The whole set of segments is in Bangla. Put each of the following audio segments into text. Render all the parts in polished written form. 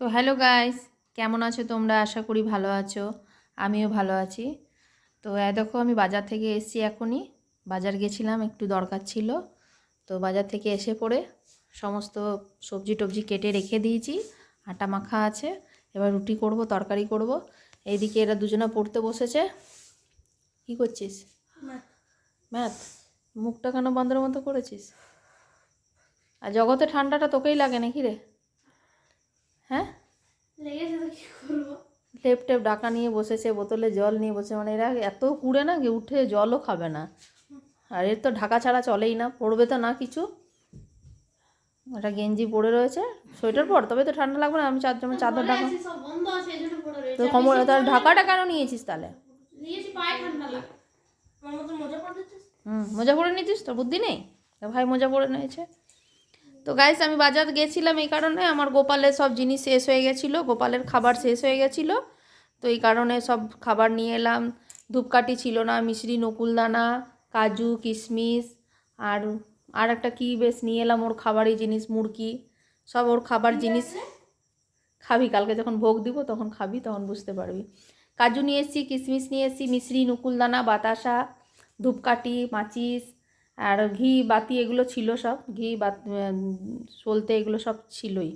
তো হ্যালো গাইস, কেমন আছো তোমরা? আশা করি ভালো আছো। আমিও ভালো আছি। তো দেখো আমি বাজার থেকে এসেছি এখনই। বাজার গেছিলাম, একটু দরকার ছিল। তো বাজার থেকে এসে পড়ে সমস্ত সবজি টবজি কেটে রেখে দিয়েছি। আটা মাখা আছে, এবার রুটি করব, তরকারি করব। এইদিকে এরা দুজনে পড়তে বসেছে। কি করছিস? ম্যাথ। মুখটা কেন বন্ধের মতো করেছিস? আর জগতে ঠান্ডাটা তোকেই লাগে নাকি রে? হ্যাঁ, টেপ টেপ ডাকা নিয়ে বসেছে, বোতলে জল নিয়ে বসে, মানে এরা এত কুড়ে না যে উঠে জলও খাবে না। আর এর তো ঢাকা ছাড়া চলেই না, পড়বে তো না কিছু। একটা গেঞ্জি পরে রয়েছে, সোয়েটার পর, তবে তো ঠান্ডা লাগবে না। আমি চাদর ঢাকা। তো কমর, তার ঢাকাটা কেন নিয়েছিস তাহলে? মোজা পরে নিয়েছিস? তোর বুদ্ধি নেই? ভাই মোজা পরে নিয়েছে। তো গাইস, আমি বাজার গেছিলাম এই কারণে, আমার গোপালের সব জিনিস শেষ হয়ে গেছিলো, গোপালের খাবার শেষ হয়ে গেছিলো। তো এই কারণে সব খাবার নিয়ে এলাম। ধূপকাঠি ছিল না, মিশ্রি, নকুলদানা, কাজু, কিশমিশ, আর আর একটা কী বেশ নিয়ে এলাম ওর খাবারই জিনিস, মুরগি, সব ওর খাবার জিনিস। খাবি কালকে যখন ভোগ দিব তখন খাবি, তখন বুঝতে পারবি। কাজু নিয়ে এসেছি, কিশমিশ নিয়ে এসেছি, মিশ্রি, নকুলদানা, বাতাসা, ধূপকাঠি, মাচিস, আর ঘি বাতি, এগুলো ছিল সব। ঘি সলতে এগুলো সব ছিলই।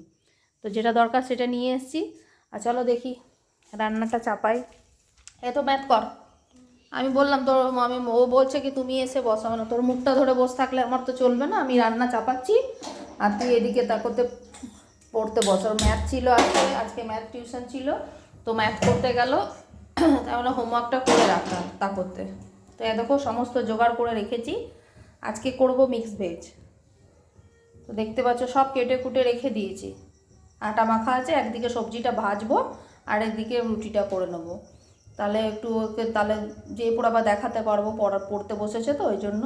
তো যেটা দরকার সেটা নিয়ে এসেছি। আর চলো দেখি রান্নাটা চাপাই। এত ম্যাথ কর। আমি বললাম তোর, ও বলছে কি তুমি এসে বসো, মানে তোর মুখটা ধরে বসে থাকলে আমার তো চলবে না। আমি রান্না চাপাচ্ছি আর তুই এদিকে তা করতে পড়তে বস। ওর ম্যাথ ছিল আজকে ম্যাথ টিউশন ছিল, তো ম্যাথ করতে গেল। তাহলে হোমওয়ার্কটা করে রাখলাম তা করতে। তো দেখো সমস্ত জোগাড় করে রেখেছি। আজকে করব মিক্স ভেজ। তো দেখতে পাচ্ছ সব কেটে কুটে রেখে দিয়েছি। আটা মাখা আছে, একদিকে সবজিটা ভাজবো আর একদিকে রুটিটা করে নেবো। তাহলে একটু ওকে, তাহলে যে পড়া বা দেখাতে পারবো, পড়তে বসেছে তো ওই জন্য।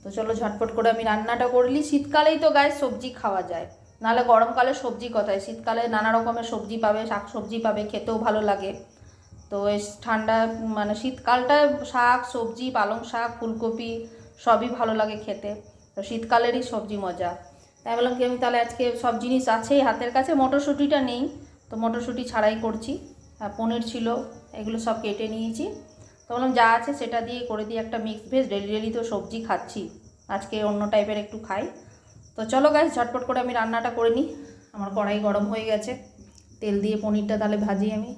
তো চলো ঝটপট করে আমি রান্নাটা করলি। শীতকালেই তো গায়ে সবজি খাওয়া যায়, নাহলে গরমকালে সবজি কোথায়? শীতকালে নানা রকমের সবজি পাবে, শাক সবজি পাবে, খেতেও ভালো লাগে। তো এই ঠান্ডা মানে শীতকালটা শাক সবজি, পালং শাক, ফুলকপি সবই ভালো লাগে খেতে। তো শীতকালেরই সবজি মজা। তাই বললাম কি আমি তাহলে আজকে সব জিনিস আছেই হাতের কাছে, মটরশুঁটিটা নেই তো মটরশুঁটি ছাড়াই করছি। পনির ছিল, এগুলো সব কেটে নিয়েছি। তো বললাম যা আছে সেটা দিয়ে করে দিই একটা মিক্স ভেজ। ডেলি ডেলি তো সবজি খাচ্ছি, আজকে অন্য টাইপের একটু খাই। তো চলো গাইস, ঝটপট করে আমি রান্নাটা করে নিই। আমার কড়াই গরম হয়ে গেছে, তেল দিয়ে পনিরটা তাহলে ভাজি আমি।